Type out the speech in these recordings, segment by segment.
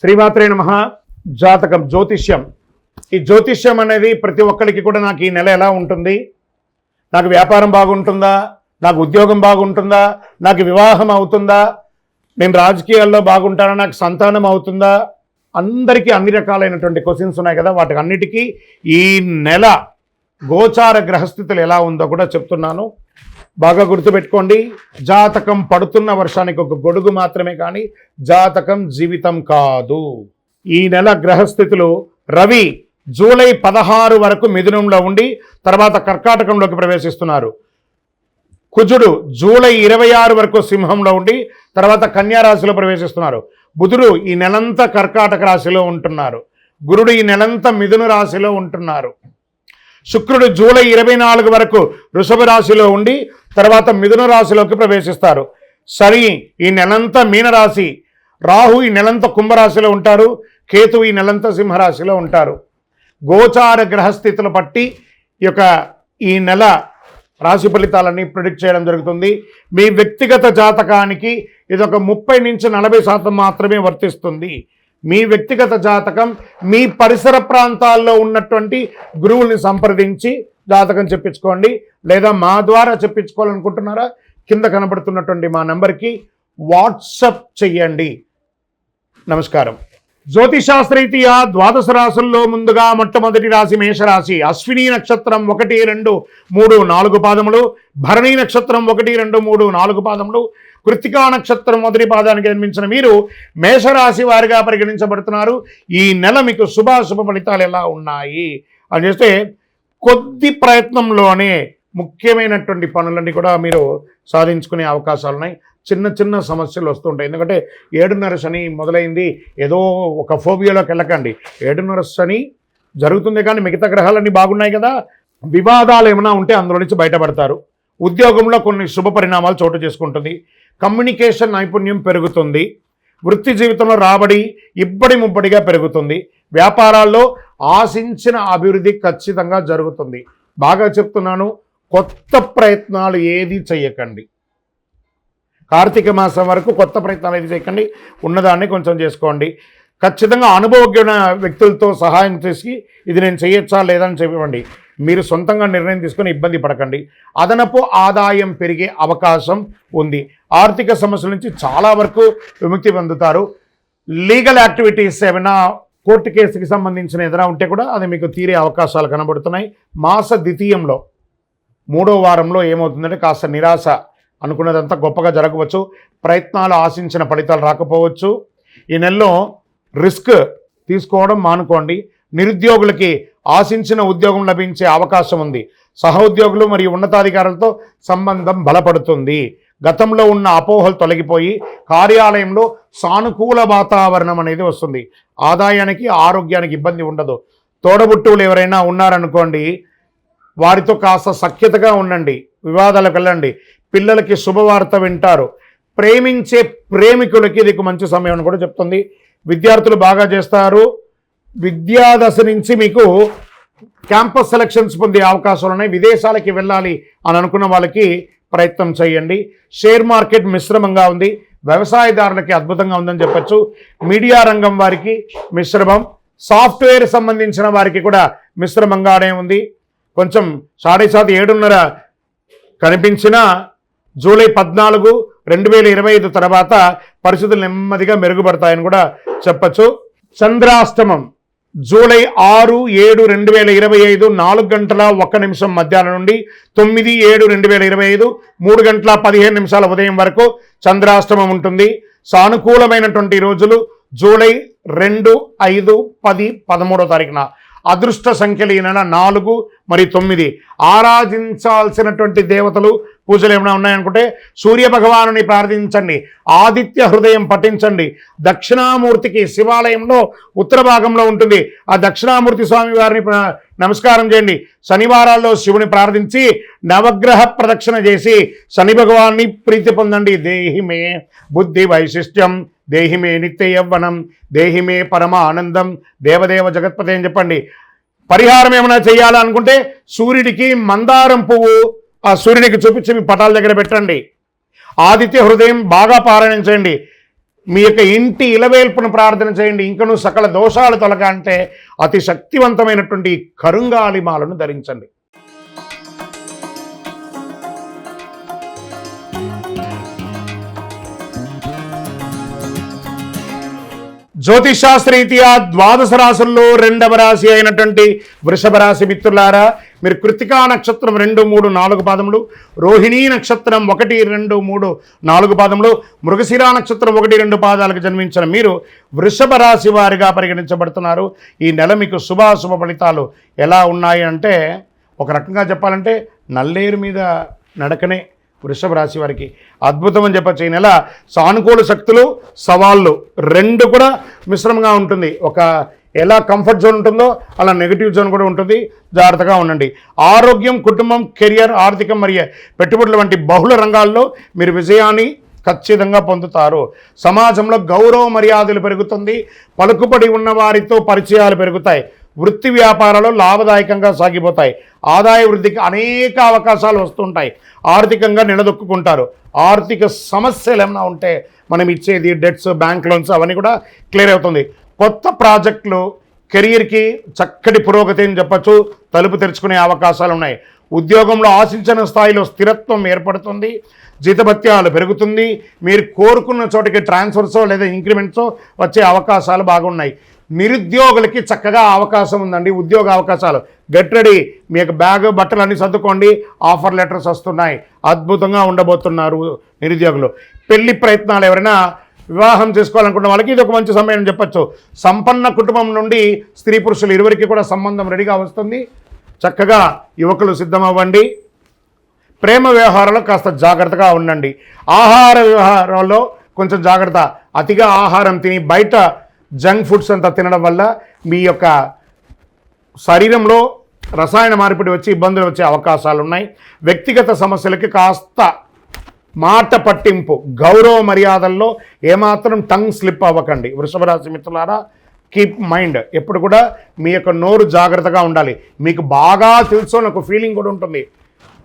శ్రీమాత్రే నమః. జాతకం, జ్యోతిష్యం. ఈ జ్యోతిష్యం అనేది ప్రతి ఒక్కరికి కూడా నాకు ఈ నెల ఎలా ఉంటుంది, నాకు వ్యాపారం బాగుంటుందా, నాకు ఉద్యోగం బాగుంటుందా, నాకు వివాహం అవుతుందా, నేను రాజకీయాల్లో బాగుంటానా, నాకు సంతానం అవుతుందా, అందరికీ అన్ని రకాలైనటువంటి క్వశ్చన్స్ ఉన్నాయి కదా. వాటికి అన్నిటికీ ఈ నెల గోచార గ్రహస్థితులు ఎలా ఉందో కూడా చెప్తున్నాను. బాగా గుర్తుపెట్టుకోండి. జాతకం పడుతున్న వర్షానికి ఒక గొడుగు మాత్రమే, కానీ జాతకం జీవితం కాదు. ఈ నెల గ్రహస్థితులు: రవి జూలై 16 వరకు మిథునంలో ఉండి తర్వాత కర్కాటకంలోకి ప్రవేశిస్తున్నారు. కుజుడు జూలై 26 వరకు సింహంలో ఉండి తర్వాత కన్యా రాశిలో ప్రవేశిస్తున్నారు. బుధుడు ఈ నెలంతా కర్కాటక రాశిలో ఉంటున్నారు. గురుడు ఈ నెలంతా మిథున రాశిలో ఉంటున్నారు. శుక్రుడు జూలై 24 వరకు వృషభ రాశిలో ఉండి తర్వాత మిథున రాశిలోకి ప్రవేశిస్తారు. శని ఈ నెలంతా మీనరాశి, రాహు ఈ నెలంతా కుంభరాశిలో ఉంటారు, కేతు ఈ నెలంతా సింహరాశిలో ఉంటారు. గోచార గ్రహస్థితులు బట్టి ఈ నెల రాశి ఫలితాలన్నీ ప్రిడిక్ట్ చేయడం జరుగుతుంది. మీ వ్యక్తిగత జాతకానికి ఇది ఒక 30 నుంచి 40% మాత్రమే వర్తిస్తుంది. మీ వ్యక్తిగత జాతకం మీ పరిసర ప్రాంతాల్లో ఉన్నటువంటి గురువుల్ని సంప్రదించి జాతకం చెప్పించుకోండి. లేదా మా ద్వారా చెప్పించుకోవాలనుకుంటున్నారా, కింద కనబడుతున్నటువంటి మా నెంబర్కి వాట్సప్ చెయ్యండి. నమస్కారం. జ్యోతిషాస్త్రరీత్యా ద్వాదశ రాశుల్లో ముందుగా మొట్టమొదటి రాశి మేషరాశి. అశ్విని నక్షత్రం 1, 2, 3, 4 పాదములు, భరణి నక్షత్రం 1, 2, 3, 4 పాదములు, కృత్తికా నక్షత్రం మొదటి పాదానికి జన్మించిన మీరు మేషరాశి వారిగా పరిగణించబడుతున్నారు. ఈ నెల మీకు శుభాశుభ ఫలితాలు ఎలా ఉన్నాయి అని చేస్తే, కొద్ది ప్రయత్నంలోనే ముఖ్యమైనటువంటి పనులన్నీ కూడా మీరు సాధించుకునే అవకాశాలు ఉన్నాయి. చిన్న చిన్న సమస్యలు వస్తుంటాయి. ఎందుకంటే 7:30 శని మొదలైంది, ఏదో ఒక ఫోబియాలోకి వెళ్ళకండి. 7:30 శని జరుగుతుంది, కానీ మిగతా గ్రహాలన్నీ బాగున్నాయి కదా. వివాదాలు ఏమైనా ఉంటే అందులో నుంచి బయటపడతారు. ఉద్యోగంలో కొన్ని శుభ పరిణామాలు చోటు చేసుకుంటుంది. కమ్యూనికేషన్ నైపుణ్యం పెరుగుతుంది. వృత్తి జీవితంలో రాబడి ఇబ్బడి ముబ్బడిగా పెరుగుతుంది. వ్యాపారాల్లో ఆశించిన అభివృద్ధి ఖచ్చితంగా జరుగుతుంది. బాగా చెప్తున్నాను, కొత్త ప్రయత్నాలు ఏది చేయకండి. కార్తీక మాసం వరకు కొత్త ప్రయత్నాలు ఏది చేయకండి. ఉన్నదాన్ని కొంచెం చేసుకోండి. ఖచ్చితంగా అనుభవజ్ఞ వ్యక్తులతో సహాయం చేసి ఇది నేను చేయొచ్చా లేదని చెప్పండి. మీరు సొంతంగా నిర్ణయం తీసుకొని ఇబ్బంది పడకండి. అదనపు ఆదాయం పెరిగే అవకాశం ఉంది. ఆర్థిక సమస్యల నుంచి చాలా వరకు విముక్తి పొందుతారు. లీగల్ యాక్టివిటీస్ ఏమైనా కోర్టు కేసుకి సంబంధించిన ఏదైనా ఉంటే కూడా అది మీకు తీరే అవకాశాలు కనబడుతున్నాయి. మాస ద్వితీయంలో 3వ వారంలో ఏమవుతుందంటే కాస్త నిరాశ, అనుకున్నదంతా గొప్పగా జరగవచ్చు. ప్రయత్నాలు ఆశించిన ఫలితాలు రాకపోవచ్చు. ఈ నెలలో రిస్క్ తీసుకోవడం మానుకోండి. నిరుద్యోగులకి ఆశించిన ఉద్యోగం లభించే అవకాశం ఉంది. సహోద్యోగులు మరియు ఉన్నతాధికారులతో సంబంధం బలపడుతుంది. గతంలో ఉన్న అపోహలు తొలగిపోయి కార్యాలయంలో సానుకూల వాతావరణం అనేది వస్తుంది. ఆదాయానికి ఆరోగ్యానికి ఇబ్బంది ఉండదు. తోడబుట్టువులు ఎవరైనా ఉన్నారనుకోండి, వారితో కాస్త సఖ్యతగా ఉండండి. వివాదాలకు వెళ్ళండి. పిల్లలకి శుభవార్త వింటారు. ప్రేమించే ప్రేమికులకి ఇది మంచి సమయం అని కూడా చెప్తుంది. విద్యార్థులు బాగా చేస్తారు. విద్యాదశ నుంచి మీకు క్యాంపస్ సెలక్షన్స్ పొందే అవకాశాలు ఉన్నాయి. విదేశాలకి వెళ్ళాలి అని అనుకున్న వాళ్ళకి ప్రయత్నం చేయండి. షేర్ మార్కెట్ మిశ్రమంగా ఉంది. వ్యవసాయదారులకి అద్భుతంగా ఉందని చెప్పచ్చు. మీడియా రంగం వారికి మిశ్రమం. సాఫ్ట్వేర్ సంబంధించిన వారికి కూడా మిశ్రమంగానే ఉంది. కొంచెం 7:30 7:30 కనిపించినా జూలై 14, 2025 తర్వాత పరిస్థితులు నెమ్మదిగా మెరుగుపడతాయని కూడా చెప్పచ్చు. చంద్రాష్టమం జూలై 6, 7, 2025 4 గంటల 1 నిమిషం మధ్యాహ్నం నుండి 9, 7, 2025 3 గంటల 15 నిమిషాల ఉదయం వరకు చంద్రాష్టమం ఉంటుంది. సానుకూలమైనటువంటి రోజులు జూలై 2, 5, 10, 13వ తారీఖున. అదృష్ట సంఖ్యలు ఈ నెల 4 మరియు 9. ఆరాధించాల్సినటువంటి దేవతలు పూజలు ఏమైనా ఉన్నాయనుకుంటే సూర్య భగవానుని ప్రార్థించండి. ఆదిత్య హృదయం పఠించండి. దక్షిణామూర్తికి శివాలయంలో ఉత్తర భాగంలో ఉంటుంది. ఆ దక్షిణామూర్తి స్వామి వారిని నమస్కారం చేయండి. శనివారాల్లో శివుని ప్రార్థించి నవగ్రహ ప్రదక్షిణ చేసి శని భగవాన్ని ప్రీతి పొందండి. దేహిమే బుద్ధి వైశిష్ట్యం, దేహిమే నిత్య యవ్వనం, దేహిమే పరమ ఆనందం, దేవదేవ జగత్పతి అని చెప్పండి. పరిహారం ఏమైనా చేయాలనుకుంటే సూర్యుడికి మందారం పువ్వు ఆ సూర్యునికి చూపించి మీ పటాల దగ్గర పెట్టండి. ఆదిత్య హృదయం బాగా పారాయణం చేయండి. మీ యొక్క ఇంటి ఇలవేల్పును ప్రార్థన చేయండి, ఇంకను సకల దోషాలు తొలగా అంటే అతి శక్తివంతమైనటువంటి కరుంగాలి మాలను ధరించండి. జ్యోతిషాస్త్రరీత్యా ద్వాదశ రాశుల్లో 2వ రాశి అయినటువంటి వృషభ రాశి మిత్రులారా, మీరు కృత్తికా నక్షత్రం 2, 3, 4 పాదములు, రోహిణీ నక్షత్రం 1, 2, 3, 4 పాదములు, మృగశిరా నక్షత్రం 1, 2 పాదాలకు జన్మించిన మీరు వృషభ రాశి వారిగా పరిగణించబడుతున్నారు. ఈ నెల మీకు శుభాశుభ ఫలితాలు ఎలా ఉన్నాయి అంటే, ఒక రకంగా చెప్పాలంటే నల్లేరు మీద నడకనే వృషభ రాశి వారికి అద్భుతం అని చెప్పచ్చు. ఈ నెల సానుకూల శక్తులు, సవాళ్ళు 2 కూడా మిశ్రమంగా ఉంటుంది. ఒక ఎలా కంఫర్ట్ జోన్ ఉంటుందో అలా నెగిటివ్ జోన్ కూడా ఉంటుంది. జాగ్రత్తగా ఉండండి. ఆరోగ్యం, కుటుంబం, కెరియర్, ఆర్థికం మరియు పెట్టుబడుల వంటి బహుళ రంగాల్లో మీరు విజయాన్ని ఖచ్చితంగా పొందుతారు. సమాజంలో గౌరవ మర్యాదలు పెరుగుతుంది. పలుకుబడి ఉన్న వారితో పరిచయాలు పెరుగుతాయి. వృత్తి వ్యాపారాలు లాభదాయకంగా సాగిపోతాయి. ఆదాయ వృద్ధికి అనేక అవకాశాలు వస్తుంటాయి. ఆర్థికంగా నిలదొక్కుంటారు. ఆర్థిక సమస్యలు ఏమైనా ఉంటే మనం ఇచ్చేది డెట్స్, బ్యాంక్ లోన్స్ అవన్నీ కూడా క్లియర్ అవుతుంది. కొత్త ప్రాజెక్టులు, కెరీర్కి చక్కటి పురోగతి అని చెప్పచ్చు, తలుపు తెరుచుకునే అవకాశాలు ఉన్నాయి. ఉద్యోగంలో ఆశించిన స్థాయిలో స్థిరత్వం ఏర్పడుతుంది. జీతభత్యాలు పెరుగుతుంది. మీరు కోరుకున్న చోటికి ట్రాన్స్ఫర్సో లేదా ఇంక్రిమెంట్సో వచ్చే అవకాశాలు బాగున్నాయి. నిరుద్యోగులకి చక్కగా అవకాశం ఉందండి. ఉద్యోగ అవకాశాలు గెట్ రెడీ. మీ యొక్క బ్యాగ్, బట్టలు అన్నీ సర్దుకోండి. ఆఫర్ లెటర్స్ వస్తున్నాయి. అద్భుతంగా ఉండబోతున్నారు నిరుద్యోగులు. పెళ్లి ప్రయత్నాలు ఎవరైనా వివాహం చేసుకోవాలనుకున్న వాళ్ళకి ఇది ఒక మంచి సమయం అని చెప్పచ్చు. సంపన్న కుటుంబం నుండి స్త్రీ పురుషులు ఇరువురికి కూడా సంబంధం రెడీగా వస్తుంది. చక్కగా యువకులు సిద్ధమవ్వండి. ప్రేమ వ్యవహారాల్లో కాస్త జాగ్రత్తగా ఉండండి. ఆహార వ్యవహారాల్లో కొంచెం జాగ్రత్త. అతిగా ఆహారం తిని బయట జంక్ ఫుడ్స్ అంతా తినడం వల్ల మీ యొక్క శరీరంలో రసాయన మార్పిడి వచ్చి ఇబ్బందులు వచ్చే అవకాశాలు ఉన్నాయి. వ్యక్తిగత సమస్యలకి కాస్త మాట పట్టింపు, గౌరవ మర్యాదల్లో ఏమాత్రం టంగ్ స్లిప్ అవ్వకండి. వృషభ రాశి మిత్రులారా, కీప్ మైండ్. ఎప్పుడు కూడా మీ యొక్క నోరు జాగ్రత్తగా ఉండాలి. మీకు బాగా తెలుసు అని ఒక ఫీలింగ్ కూడా ఉంటుంది.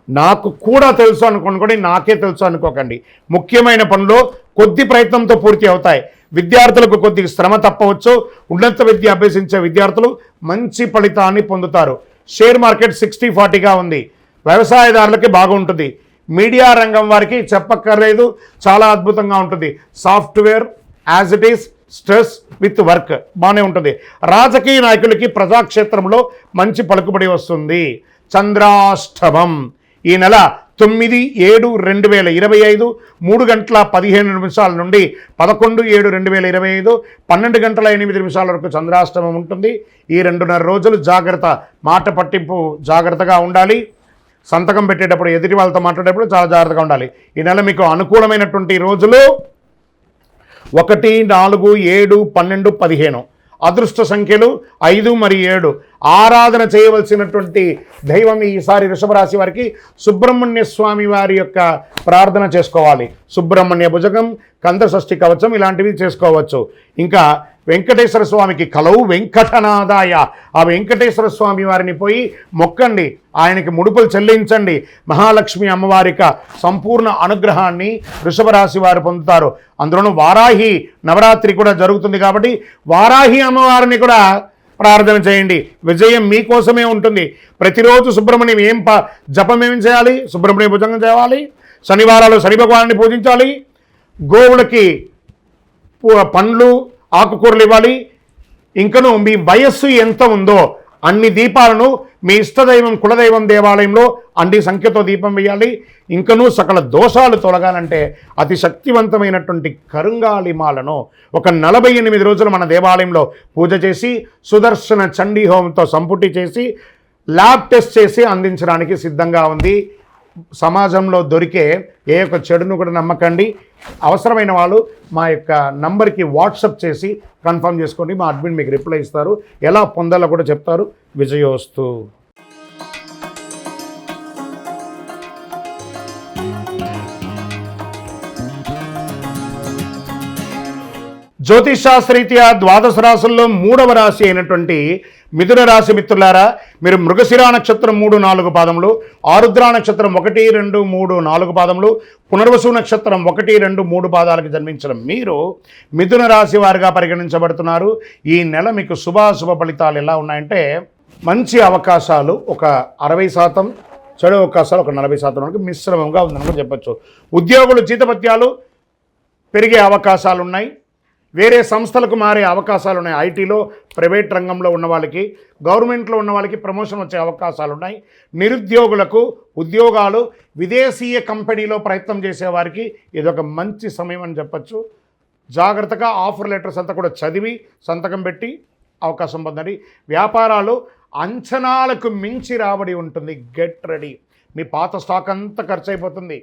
నాకు కూడా తెలుసు అనుకోండి, నాకే తెలుసు అనుకోకండి. ముఖ్యమైన పనులు కొద్ది ప్రయత్నంతో పూర్తి అవుతాయి. విద్యార్థులకు కొద్దిగా శ్రమ తప్పవచ్చు. ఉన్నత విద్య అభ్యసించే విద్యార్థులు మంచి ఫలితాన్ని పొందుతారు. షేర్ మార్కెట్ 60-40గా ఉంది. వ్యవసాయదారులకి బాగుంటుంది. మీడియా రంగం వారికి చెప్పక్కర్లేదు, చాలా అద్భుతంగా ఉంటుంది. Software as it is, stress with work బాగానే ఉంటుంది. రాజకీయ నాయకులకి ప్రజాక్షేత్రంలో మంచి పలుకుబడి వస్తుంది. చంద్రాష్టమం ఈ నెల 9/7/2025 3:15 నుండి 11/7/2025 12:08 వరకు చంద్రాష్టమం ఉంటుంది. ఈ 2.5 రోజులు జాగ్రత్త. మాట పట్టింపు జాగ్రత్తగా ఉండాలి. సంతకం పెట్టేటప్పుడు, ఎదుటి వాళ్ళతో మాట్లాడేటప్పుడు చాలా జాగ్రత్తగా ఉండాలి. ఈ నెల మీకు అనుకూలమైనటువంటి రోజులు 1, 4, 7, 12, 15. అదృష్ట సంఖ్యలు 5 మరియు 7. ఆరాధన చేయవలసినటువంటి దైవం ఈసారి వృషభ రాశి వారికి సుబ్రహ్మణ్య స్వామి వారి యొక్క ప్రార్థన చేసుకోవాలి. సుబ్రహ్మణ్య భుజగం, కంద షష్ఠి కవచం ఇలాంటివి చేసుకోవచ్చు. ఇంకా వెంకటేశ్వర స్వామికి కలవు వెంకటనాదాయ, ఆ వెంకటేశ్వర స్వామి వారిని పోయి మొక్కండి. ఆయనకి ముడుపులు చెల్లించండి. మహాలక్ష్మి అమ్మవారిక సంపూర్ణ అనుగ్రహాన్ని వృషభ రాశి వారు పొందుతారు. అందులోనూ వారాహి నవరాత్రి కూడా జరుగుతుంది కాబట్టి వారాహి అమ్మవారిని కూడా ప్రార్థన చేయండి. విజయం మీకోసమే ఉంటుంది. ప్రతిరోజు సుబ్రహ్మణ్యం జపం ఏం చేయాలి? సుబ్రహ్మణ్య భుజంగం చేయాలి. శనివారాలు శని భగవాన్ని పూజించాలి. గోవులకి పండ్లు, ఆకుకూరలు ఇవ్వాలి. ఇంకను మీ వయస్సు ఎంత ఉందో అన్ని దీపాలను మీ ఇష్టదైవం, కులదైవం దేవాలయంలో అన్ని సంఖ్యతో దీపం వేయాలి. ఇంకనూ సకల దోషాలు తొలగాలంటే అతి శక్తివంతమైనటువంటి కరుంగాలి మాలను ఒక 48 రోజులు మన దేవాలయంలో పూజ చేసి సుదర్శన చండీ హోమంతో సంపుటి చేసి ల్యాబ్ టెస్ట్ చేసి అందించడానికి సిద్ధంగా ఉంది. సమాజంలో దొరికే ఏ ఒక్క చెడును కూడా నమ్మకండి. అవసరమైన వాళ్ళు మా యొక్క నంబర్కి వాట్సాప్ చేసి కన్ఫర్మ్ చేసుకోండి. మా అడ్మిన్ మీకు రిప్లై ఇస్తారు. ఎలా పొందాలో కూడా చెప్తారు. విజయోస్తు. జ్యోతిషాస్త్రరీత్యా ద్వాదశ రాశుల్లో 3వ రాశి అయినటువంటి మిథున రాశి మిత్రులారా, మీరు మృగశిరా నక్షత్రం 3, 4 పాదములు, ఆరుద్ర నక్షత్రం 1, 2, 3, 4 పాదములు, పునర్వసు నక్షత్రం 1, 2, 3 పాదాలకు జన్మించిన మీరు మిథున రాశి వారిగా పరిగణించబడుతున్నారు. ఈ నెల మీకు శుభాశుభ ఫలితాలు ఎలా ఉన్నాయంటే, మంచి అవకాశాలు ఒక 60%, చెడు అవకాశాలు ఒక 40% వరకు మిశ్రమంగా ఉందని కూడా చెప్పచ్చు. ఉద్యోగులు జీతభత్యాలు పెరిగే అవకాశాలు ఉన్నాయి. వేరే సంస్థలకు మారే అవకాశాలు ఉన్నాయి. ఐటీలో, ప్రైవేట్ రంగంలో ఉన్న వాళ్ళకి, గవర్నమెంట్లో ఉన్న వాళ్ళకి ప్రమోషన్ వచ్చే అవకాశాలు ఉన్నాయి. నిరుద్యోగులకు ఉద్యోగాలు, విదేశీయ కంపెనీలో ప్రయత్నం చేసేవారికి ఇదొక మంచి సమయం అని చెప్పచ్చు. జాగ్రత్తగా ఆఫర్ లెటర్స్ అంతా కూడా చదివి సంతకం పెట్టి అవకాశం పొందండి. వ్యాపారాలు అంచనాలకు మించి రాబడి ఉంటుంది. Get ready. మీ పాత స్టాక్ అంతా ఖర్చు అయిపోతుంది.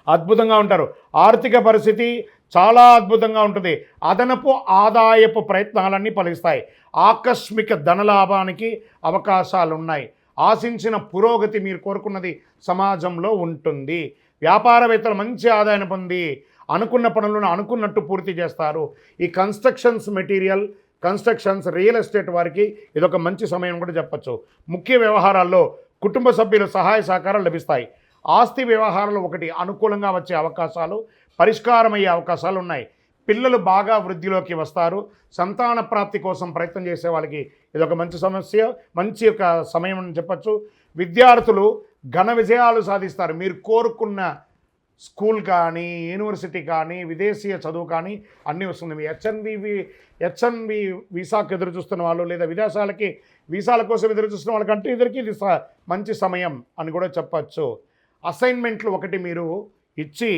అద్భుతంగా ఉంటారు. ఆర్థిక పరిస్థితి చాలా అద్భుతంగా ఉంటుంది. అదనపు ఆదాయపు ప్రయత్నాలన్నీ ఫలిస్తాయి. ఆకస్మిక ధనలాభానికి అవకాశాలు ఉన్నాయి. ఆశించిన పురోగతి మీరు కోరుకున్నది సమాజంలో ఉంటుంది. వ్యాపారవేత్తలు మంచి ఆదాయం పొంది అనుకున్న పనులను అనుకున్నట్టు పూర్తి చేస్తారు. ఈ constructions material, constructions, real estate వారికి ఇదొక మంచి సమయం కూడా చెప్పచ్చు. ముఖ్య వ్యవహారాల్లో కుటుంబ సభ్యుల సహాయ సహకారాలు లభిస్తాయి. ఆస్తి వ్యవహారాలు ఒకటి అనుకూలంగా వచ్చే అవకాశాలు, పరిష్కారమయ్యే అవకాశాలు ఉన్నాయి. పిల్లలు బాగా వృద్ధిలోకి వస్తారు. సంతాన ప్రాప్తి కోసం ప్రయత్నం చేసే వాళ్ళకి ఇదొక మంచి ఒక సమయం అని చెప్పచ్చు. విద్యార్థులు ఘన విజయాలు సాధిస్తారు. మీరు కోరుకున్న స్కూల్ కానీ, యూనివర్సిటీ కానీ, విదేశీయ చదువు కానీ అన్నీ వస్తుంది. మీ హెచ్ఎన్వి వీసాకు ఎదురు చూస్తున్న వాళ్ళు, లేదా విదేశాలకి వీసాల కోసం ఎదురు చూస్తున్న వాళ్ళకంటే ఇద్దరికి ఇది మంచి సమయం అని కూడా చెప్పచ్చు. అసైన్మెంట్లు ఒకటి మీరు ఇచ్చి,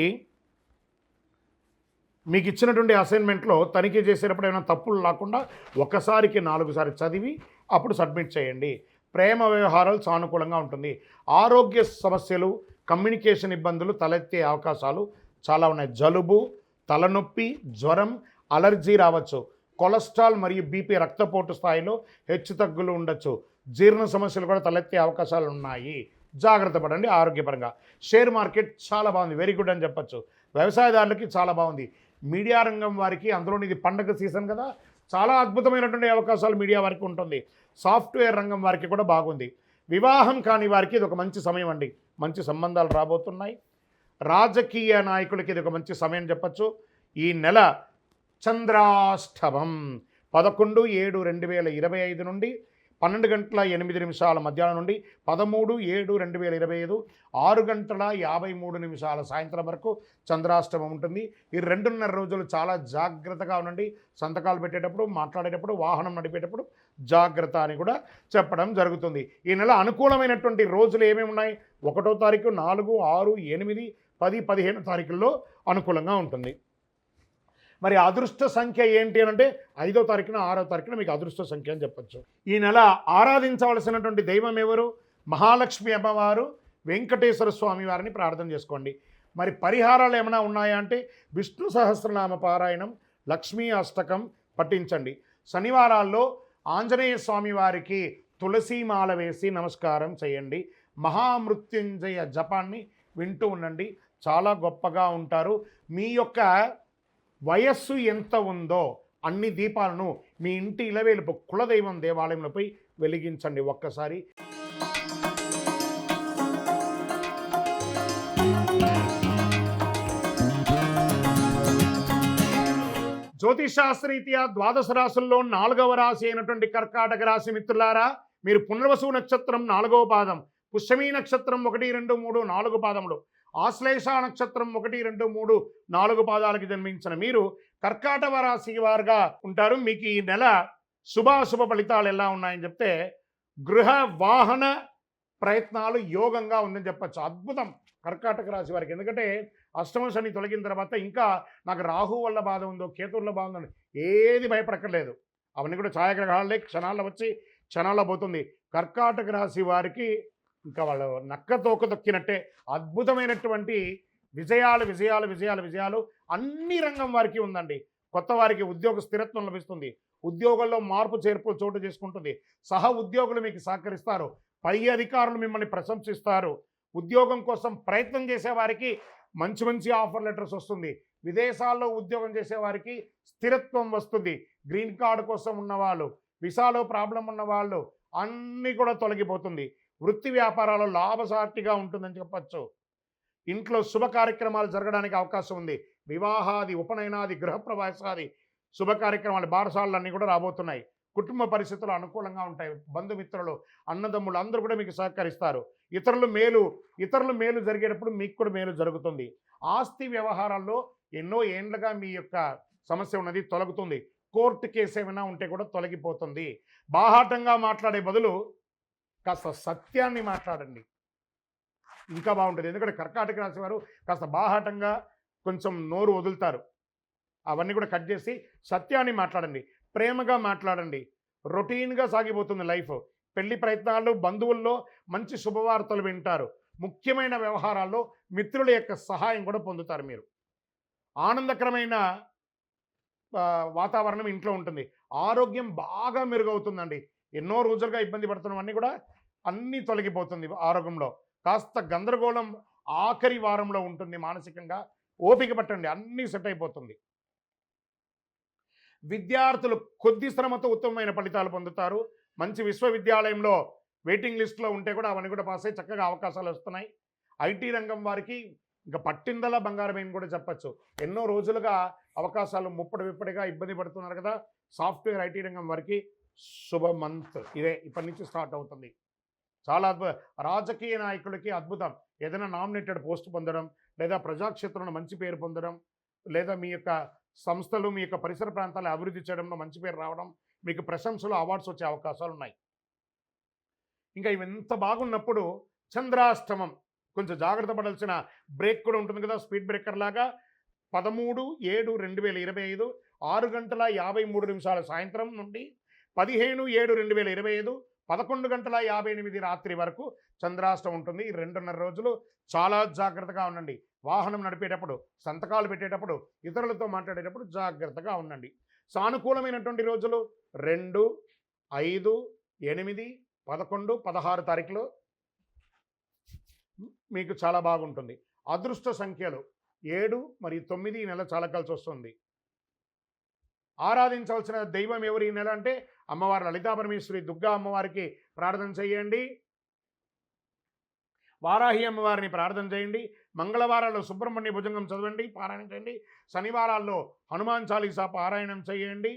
మీకు ఇచ్చినటువంటి అసైన్మెంట్లో తనిఖీ చేసేటప్పుడు ఏమైనా తప్పులు లేకుండా ఒకసారికి 4 సార్లు చదివి అప్పుడు సబ్మిట్ చేయండి. ప్రేమ వ్యవహారాలు సానుకూలంగా ఉంటుంది. ఆరోగ్య సమస్యలు, కమ్యూనికేషన్ ఇబ్బందులు తలెత్తే అవకాశాలు చాలా ఉన్నాయి. జలుబు, తలనొప్పి, జ్వరం, అలర్జీ రావచ్చు. కొలెస్ట్రాల్ మరియు బీపీ, రక్తపోటు స్థాయిలో హెచ్చుతగ్గులు ఉండొచ్చు. జీర్ణ సమస్యలు కూడా తలెత్తే అవకాశాలు ఉన్నాయి. జాగ్రత్త పడండి ఆరోగ్యపరంగా. షేర్ మార్కెట్ చాలా బాగుంది, వెరీ గుడ్ అని చెప్పచ్చు. వ్యవసాయదారులకి చాలా బాగుంది. మీడియా రంగం వారికి, అందులోని ఇది పండగ సీజన్ కదా, చాలా అద్భుతమైనటువంటి అవకాశాలు మీడియా వారికి ఉంటుంది. సాఫ్ట్వేర్ రంగం వారికి కూడా బాగుంది. వివాహం కాని వారికి ఇది ఒక మంచి సమయం అండి. మంచి సంబంధాలు రాబోతున్నాయి. రాజకీయ నాయకులకి ఇది ఒక మంచి సమయం చెప్పచ్చు. ఈ నెల చంద్రాష్టమం 11/7/2025 నుండి 12:08 మధ్యాహ్నం నుండి 13/7/2025 6:53 సాయంత్రం వరకు చంద్రాష్టమం ఉంటుంది. ఈ 2.5 రోజులు చాలా జాగ్రత్తగా ఉండండి. సంతకాలు పెట్టేటప్పుడు, మాట్లాడేటప్పుడు, వాహనం నడిపేటప్పుడు జాగ్రత్త అని కూడా చెప్పడం జరుగుతుంది. ఈ నెల అనుకూలమైనటువంటి రోజులు ఏమేమి ఉన్నాయి? 1వ తారీఖు, 4, 6, 8, 10, 15 తారీఖుల్లో అనుకూలంగా ఉంటుంది. మరి అదృష్ట సంఖ్య ఏంటి అని అంటే 5వ తారీఖున, 6వ తారీఖున మీకు అదృష్ట సంఖ్య అని చెప్పచ్చు. ఈ నెల ఆరాధించవలసినటువంటి దైవం ఎవరు? మహాలక్ష్మి అమ్మవారు, వెంకటేశ్వర స్వామి వారిని ప్రార్థన చేసుకోండి. మరి పరిహారాలు ఏమైనా ఉన్నాయా అంటే విష్ణు సహస్రనామ పారాయణం, లక్ష్మీ అష్టకం పఠించండి. శనివారాల్లో ఆంజనేయ స్వామి వారికి తులసీమాల వేసి నమస్కారం చేయండి. మహామృత్యుంజయ జపాన్ని వింటూ ఉండండి. చాలా గొప్పగా ఉంటారు. మీ యొక్క వయస్సు ఎంత ఉందో అన్ని దీపాలను మీ ఇంటి ఇలవేలుపు కులదైవం దేవాలయంలోపై వెలిగించండి ఒక్కసారి. జ్యోతిషాస్త్రరీత్యా ద్వాదశ రాశుల్లో 4వ రాశి అయినటువంటి కర్కాటక రాశి మిత్రులారా, మీరు పునర్వసు నక్షత్రం 4వ పాదం, పుష్యమీ నక్షత్రం 1, 2, 3, 4 పాదములు, ఆశ్లేష నక్షత్రం 1, 2, 3, 4 పాదాలకు జన్మించిన మీరు కర్కాటక రాశి వారుగా ఉంటారు. మీకు ఈ నెల శుభాశుభ ఫలితాలు ఎలా ఉన్నాయని చెప్తే, గృహ వాహన ప్రయత్నాలు యోగంగా ఉందని చెప్పచ్చు. అద్భుతం కర్కాటక రాశి వారికి. ఎందుకంటే అష్టమ శని తొలగిన తర్వాత ఇంకా నాకు రాహు వల్ల బాధ ఉందో, కేతు వల్ల బాధ ఉందో ఏది భయపడక్కర్లేదు. అవన్నీ కూడా ఛాయాగ్రహాలే, క్షణాల్లో వచ్చి క్షణాల్లో పోతుంది. కర్కాటక రాశి వారికి ఇంకా వాళ్ళు నక్క తోక తొక్కినట్టే అద్భుతమైనటువంటి విజయాలు అన్ని రంగం వారికి ఉందండి. కొత్త వారికి ఉద్యోగ స్థిరత్వం లభిస్తుంది. ఉద్యోగంలో మార్పు చేర్పులు చోటు చేసుకుంటుంది. సహ ఉద్యోగులు మీకు సహకరిస్తారు. పై అధికారులు మిమ్మల్ని ప్రశంసిస్తారు. ఉద్యోగం కోసం ప్రయత్నం చేసే వారికి మంచి ఆఫర్ లెటర్స్ వస్తుంది. విదేశాల్లో ఉద్యోగం చేసే వారికి స్థిరత్వం వస్తుంది. గ్రీన్ కార్డు కోసం ఉన్నవాళ్ళు, విసాలో ప్రాబ్లం ఉన్నవాళ్ళు అన్నీ కూడా తొలగిపోతుంది. వృత్తి వ్యాపారాల్లో లాభసాటిగా ఉంటుందని చెప్పచ్చు. ఇంట్లో శుభ కార్యక్రమాలు జరగడానికి అవకాశం ఉంది. వివాహాది, ఉపనయనాది, గృహప్రవేశాది శుభ కార్యక్రమాలు, బారసాలన్నీ కూడా రాబోతున్నాయి. కుటుంబ పరిస్థితులు అనుకూలంగా ఉంటాయి. బంధుమిత్రులు, అన్నదమ్ములు అందరూ కూడా మీకు సహకరిస్తారు. ఇతరులు మేలు జరిగేటప్పుడు మీకు కూడా మేలు జరుగుతుంది. ఆస్తి వ్యవహారాల్లో ఎన్నో ఏండ్లుగా మీ యొక్క సమస్య ఉన్నది తొలగుతుంది. కోర్టు కేసు ఏమైనా ఉంటే కూడా తొలగిపోతుంది. బాహాటంగా మాట్లాడే బదులు కాస్త సత్యాన్ని మాట్లాడండి, ఇంకా బాగుంటుంది. ఎందుకంటే కర్కాటక రాశి వారు కాస్త బాహాటంగా కొంచెం నోరు వదులుతారు. అవన్నీ కూడా కట్ చేసి సత్యాన్ని మాట్లాడండి, ప్రేమగా మాట్లాడండి. రొటీన్గా సాగిపోతుంది లైఫ్. పెళ్లి ప్రయత్నాలు, బంధువుల్లో మంచి శుభవార్తలు వింటారు. ముఖ్యమైన వ్యవహారాల్లో మిత్రుల యొక్క సహాయం కూడా పొందుతారు. మీరు ఆనందకరమైన వాతావరణం ఇంట్లో ఉంటుంది. ఆరోగ్యం బాగా మెరుగవుతుందండి. ఎన్నో రోజులుగా ఇబ్బంది పడుతున్నవన్నీ కూడా అన్నీ తొలగిపోతుంది. ఆరోగ్యంలో కాస్త గందరగోళం ఆఖరి వారంలో ఉంటుంది. మానసికంగా ఓపిక పట్టండి, అన్నీ సెట్ అయిపోతుంది. విద్యార్థులు కొద్ది శ్రమతో ఉత్తమమైన ఫలితాలు పొందుతారు. మంచి విశ్వవిద్యాలయంలో వెయిటింగ్ లిస్టులో ఉంటే కూడా అవన్నీ కూడా పాస్ అయ్యి చక్కగా అవకాశాలు వస్తున్నాయి. ఐటీ రంగం వారికి ఇంకా పట్టిందలా బంగారమేం కూడా చెప్పచ్చు. ఎన్నో రోజులుగా అవకాశాలు విప్పడిగా ఇబ్బంది పడుతున్నారు కదా. సాఫ్ట్వేర్ ఐటీ రంగం వారికి శుభ మంత్ ఇదే, ఇప్పటి నుంచి స్టార్ట్ అవుతుంది. చాలా రాజకీయ నాయకులకి అద్భుతం. ఏదైనా నామినేటెడ్ పోస్ట్ పొందడం, లేదా ప్రజాక్షేత్రంలో మంచి పేరు పొందడం, లేదా మీ యొక్క సంస్థలు, మీ యొక్క పరిసర ప్రాంతాలను అభివృద్ధి చేయడంలో మంచి పేరు రావడం, మీకు ప్రశంసలు, అవార్డ్స్ వచ్చే అవకాశాలు ఉన్నాయి. ఇంకా ఇవి ఎంత బాగున్నప్పుడు చంద్రాష్టమం కొంచెం జాగ్రత్త పడాల్సిన బ్రేక్ కూడా ఉంటుంది కదా, స్పీడ్ బ్రేకర్ లాగా. 13/7/2025 6:53 సాయంత్రం నుండి 15/7/2025 11:58 రాత్రి వరకు చంద్రాష్టమం ఉంటుంది. ఈ 2.5 రోజులు చాలా జాగ్రత్తగా ఉండండి. వాహనం నడిపేటప్పుడు, సంతకాలు పెట్టేటప్పుడు, ఇతరులతో మాట్లాడేటప్పుడు జాగ్రత్తగా ఉండండి. సానుకూలమైనటువంటి రోజులు 2, 5, 8, 11, 16 తారీఖులో మీకు చాలా బాగుంటుంది. అదృష్ట సంఖ్యలు 7 మరియు 9 ఈ నెల చాలా కలిసి వస్తుంది. ఆరాధించవలసిన దైవం ఎవరు ఈ నెల అంటే అమ్మవారు లలితాపరమేశ్వరి, దుర్గా అమ్మవారికి ప్రార్థన చేయండి. వారాహి అమ్మవారిని ప్రార్థన చేయండి. మంగళవారాల్లో సుబ్రహ్మణ్య భుజంగం చదవండి, పారాయణం చేయండి. శనివారాల్లో హనుమాన్ చాలీసా పారాయణం చేయండి.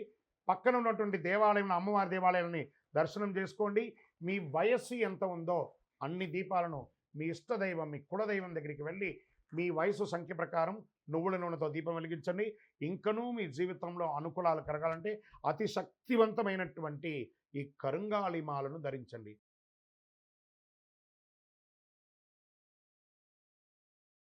పక్కన ఉన్నటువంటి దేవాలయంలో, అమ్మవారి దేవాలయాన్ని దర్శనం చేసుకోండి. మీ వయస్సు ఎంత ఉందో అన్ని దీపాలను మీ ఇష్టదైవం, మీ కులదైవం దగ్గరికి వెళ్ళి మీ వయసు సంఖ్య ప్రకారం నువ్వుల నూనెతో దీపం వెలిగించండి. ఇంకనూ మీ జీవితంలో అనుకూలాలు కలగాలంటే అతి శక్తివంతమైనటువంటి ఈ కరుంగాళి మాలను ధరించండి.